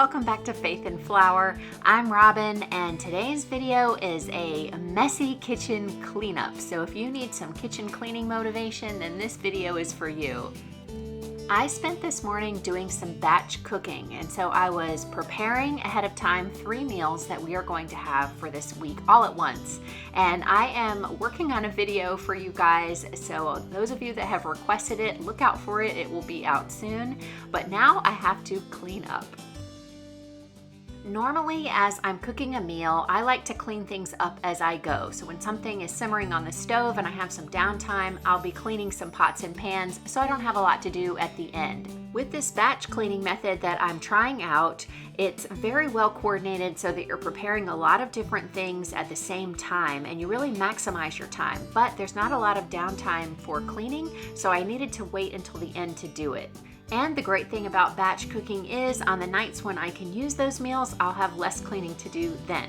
welcome back to Faith and Flour. I'm Robin, and today's video is a messy kitchen cleanup. So if you need some kitchen cleaning motivation, then this video is for you. I spent this morning doing some batch cooking, and so I was preparing ahead of time 3 meals that we are going to have for this week all at once. And I am working on a video for you guys, so those of you that have requested it, look out for it. It will be out soon, but now I have to clean up. Normally, as I'm cooking a meal, I like to clean things up as I go. So when something is simmering on the stove and I have some downtime, I'll be cleaning some pots and pans so I don't have a lot to do at the end. With this batch cleaning method that I'm trying out, it's very well coordinated so that you're preparing a lot of different things at the same time and you really maximize your time. But there's not a lot of downtime for cleaning, so I needed to wait until the end to do it. And the great thing about batch cooking is on the nights when I can use those meals, I'll have less cleaning to do then.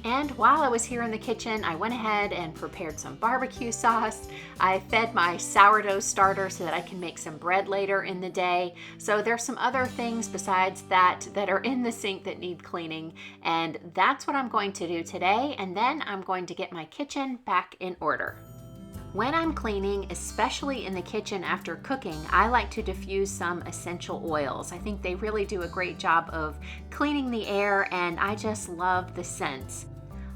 And while I was here in the kitchen, I went ahead and prepared some barbecue sauce. I fed my sourdough starter so that I can make some bread later in the day. So there's some other things besides that are in the sink that need cleaning. And that's what I'm going to do today. And then I'm going to get my kitchen back in order. When I'm cleaning, especially in the kitchen after cooking, I like to diffuse some essential oils. I think they really do a great job of cleaning the air, and I just love the scents.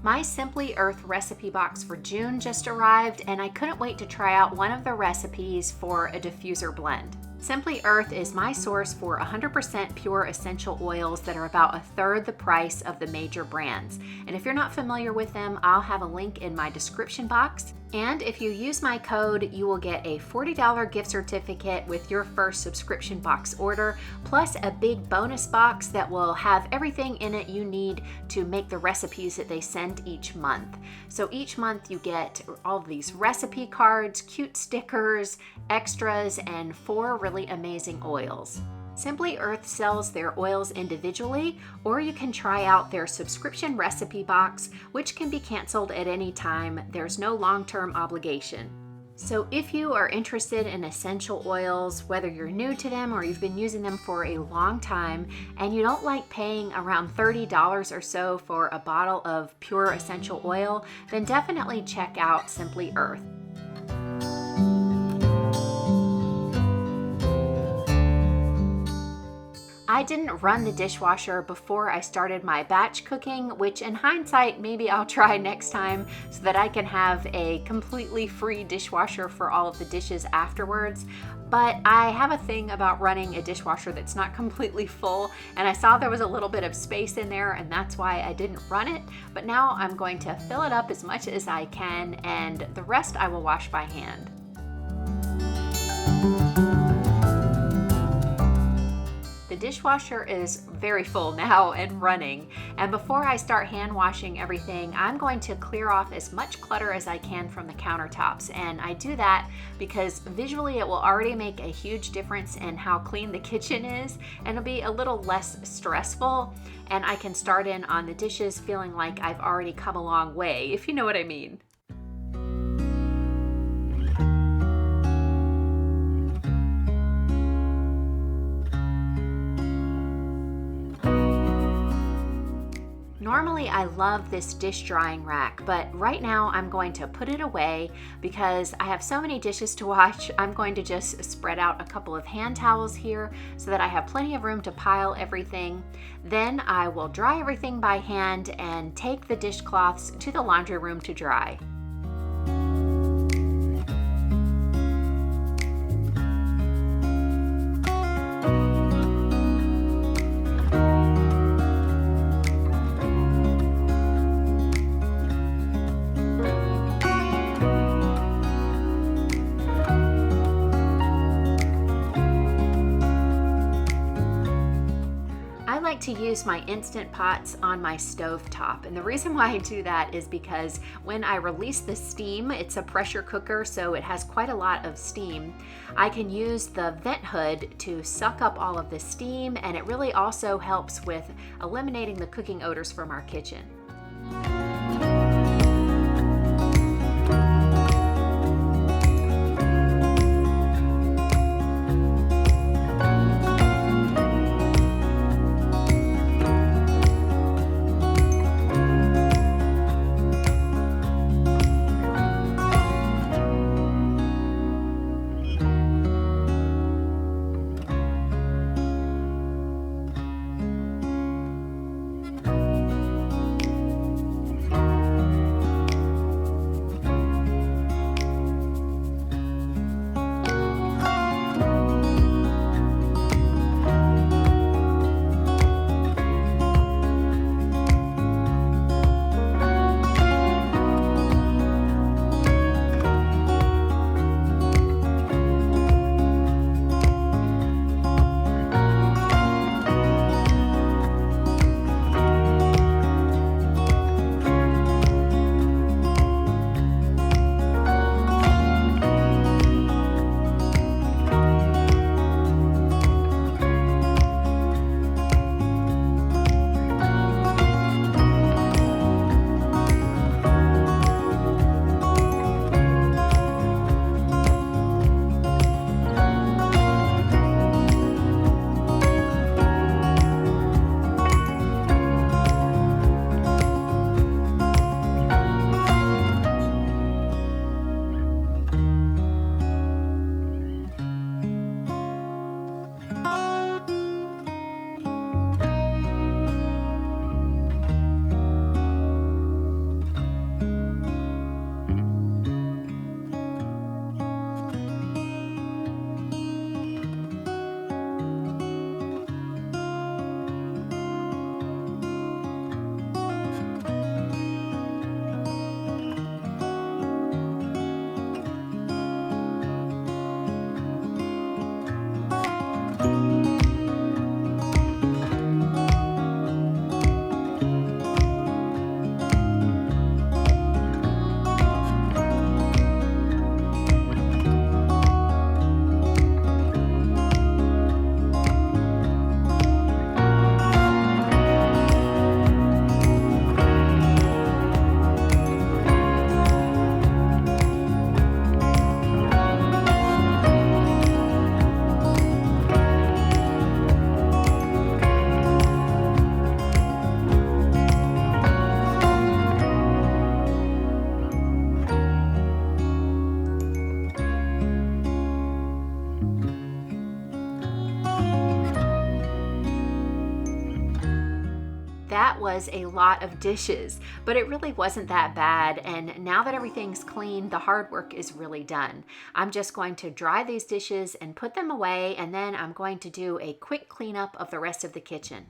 My Simply Earth recipe box for June just arrived, and I couldn't wait to try out one of the recipes for a diffuser blend. Simply Earth is my source for 100% pure essential oils that are about 1/3 the price of the major brands. And if you're not familiar with them, I'll have a link in my description box. And if you use my code, you will get a $40 gift certificate with your first subscription box order, plus a big bonus box that will have everything in it you need to make the recipes that they send each month. So each month you get all of these recipe cards, cute stickers, extras, and 4 really amazing oils. Simply Earth sells their oils individually, or you can try out their subscription recipe box, which can be canceled at any time. There's no long-term obligation. So if you are interested in essential oils, whether you're new to them or you've been using them for a long time, and you don't like paying around $30 or so for a bottle of pure essential oil, then definitely check out Simply Earth. I didn't run the dishwasher before I started my batch cooking, which in hindsight, maybe I'll try next time so that I can have a completely free dishwasher for all of the dishes afterwards. But I have a thing about running a dishwasher that's not completely full, and I saw there was a little bit of space in there, and that's why I didn't run it. But now I'm going to fill it up as much as I can, and the rest I will wash by hand. The dishwasher is very full now and running, and before I start hand washing everything, I'm going to clear off as much clutter as I can from the countertops. And I do that because visually it will already make a huge difference in how clean the kitchen is, and it'll be a little less stressful, and I can start in on the dishes feeling like I've already come a long way, if you know what I mean. Normally I love this dish drying rack, but right now I'm going to put it away because I have so many dishes to wash. I'm going to just spread out a couple of hand towels here so that I have plenty of room to pile everything. Then I will dry everything by hand and take the dishcloths to the laundry room to dry. To use my Instant Pots on my stove top, and the reason why I do that is because when I release the steam, it's a pressure cooker, so it has quite a lot of steam. I can use the vent hood to suck up all of the steam, and it really also helps with eliminating the cooking odors from our kitchen. That was a lot of dishes, but it really wasn't that bad. And now that everything's clean, the hard work is really done. I'm just going to dry these dishes and put them away, and then I'm going to do a quick cleanup of the rest of the kitchen.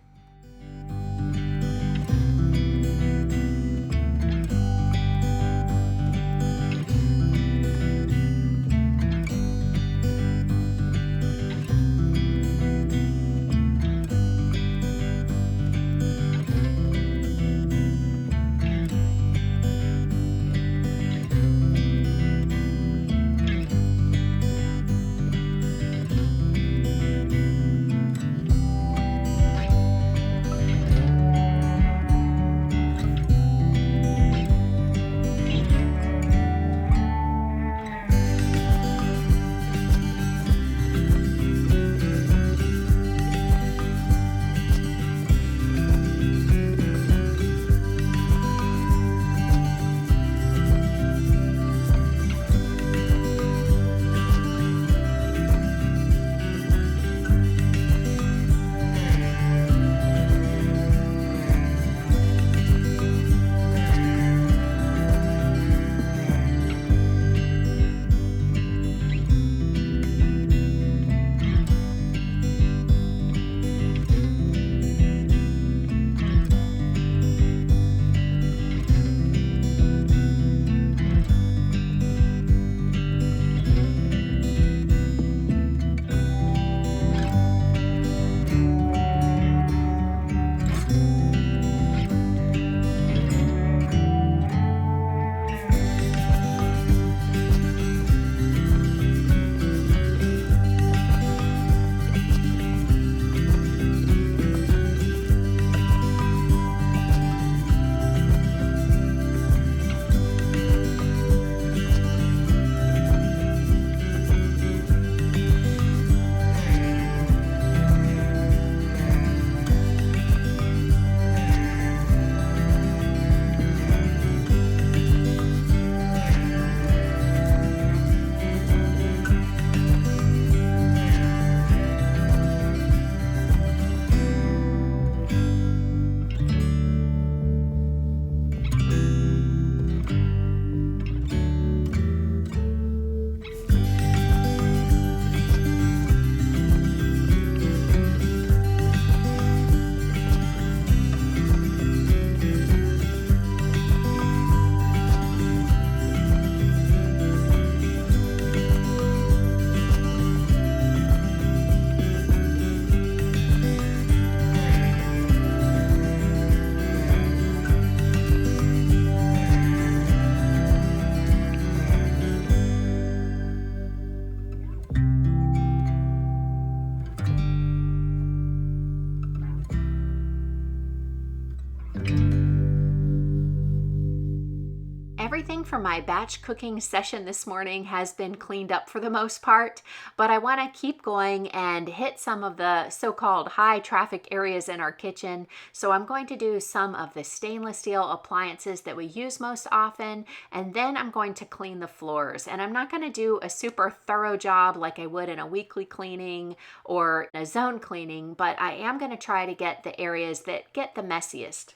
Everything from my batch cooking session this morning has been cleaned up for the most part, but I want to keep going and hit some of the so-called high traffic areas in our kitchen. So I'm going to do some of the stainless steel appliances that we use most often, and then I'm going to clean the floors. And I'm not going to do a super thorough job like I would in a weekly cleaning or a zone cleaning, but I am going to try to get the areas that get the messiest.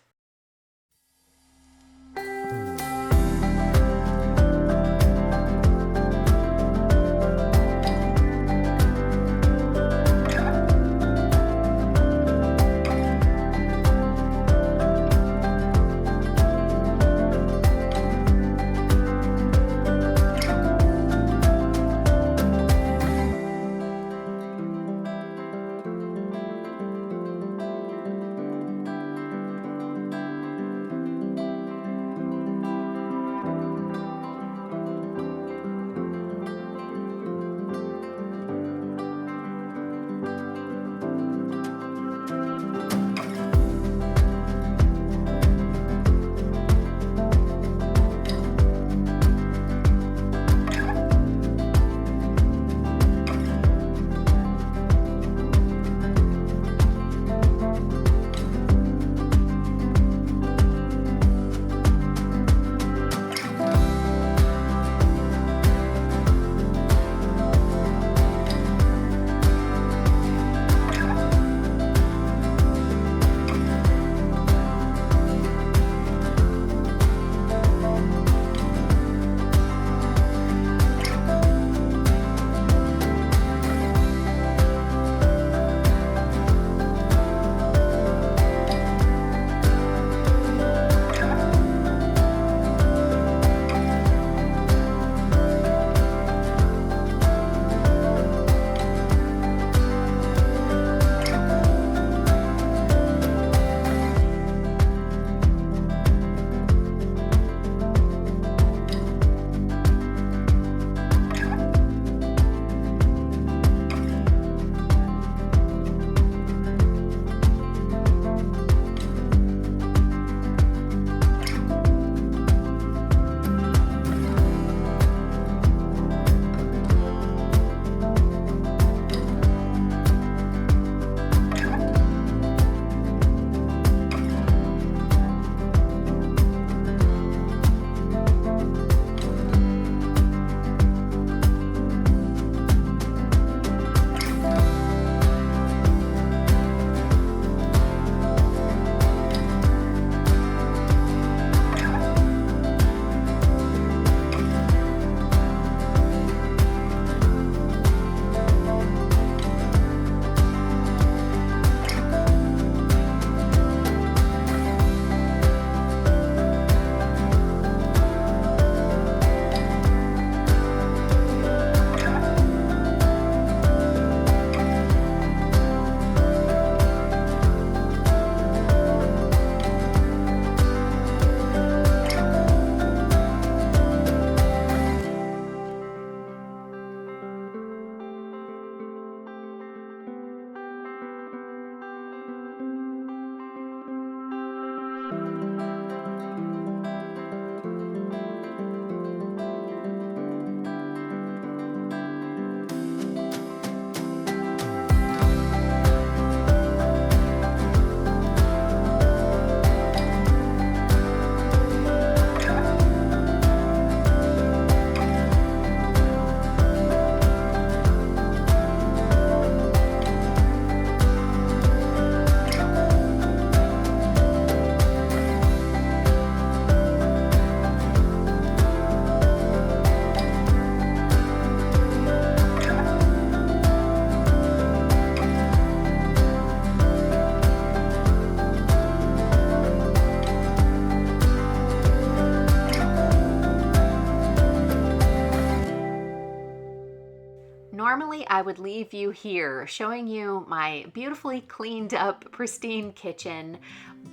Normally I would leave you here showing you my beautifully cleaned up, pristine kitchen,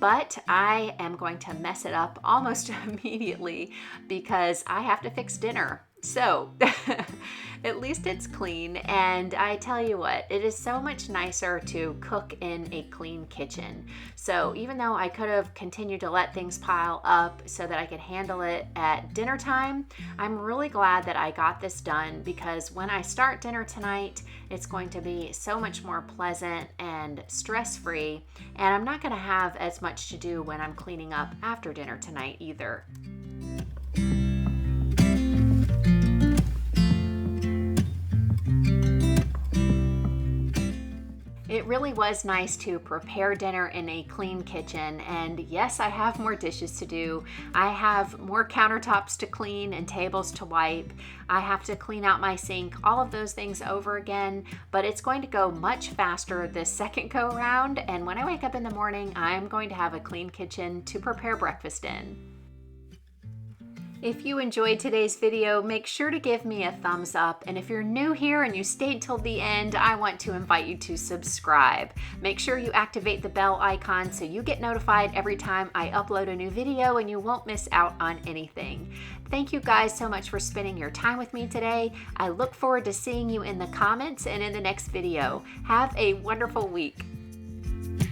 but I am going to mess it up almost immediately because I have to fix dinner. So at least it's clean, and I tell you what, it is so much nicer to cook in a clean kitchen. So even though I could have continued to let things pile up so that I could handle it at dinner time, I'm really glad that I got this done, because when I start dinner tonight, it's going to be so much more pleasant and stress-free, and I'm not going to have as much to do when I'm cleaning up after dinner tonight either. It really was nice to prepare dinner in a clean kitchen, and yes, I have more dishes to do. I have more countertops to clean and tables to wipe. I have to clean out my sink, all of those things over again, but it's going to go much faster this second go round, and when I wake up in the morning, I'm going to have a clean kitchen to prepare breakfast in. If you enjoyed today's video, make sure to give me a thumbs up. And if you're new here and you stayed till the end, I want to invite you to subscribe. Make sure you activate the bell icon so you get notified every time I upload a new video and you won't miss out on anything. Thank you guys so much for spending your time with me today. I look forward to seeing you in the comments and in the next video. Have a wonderful week.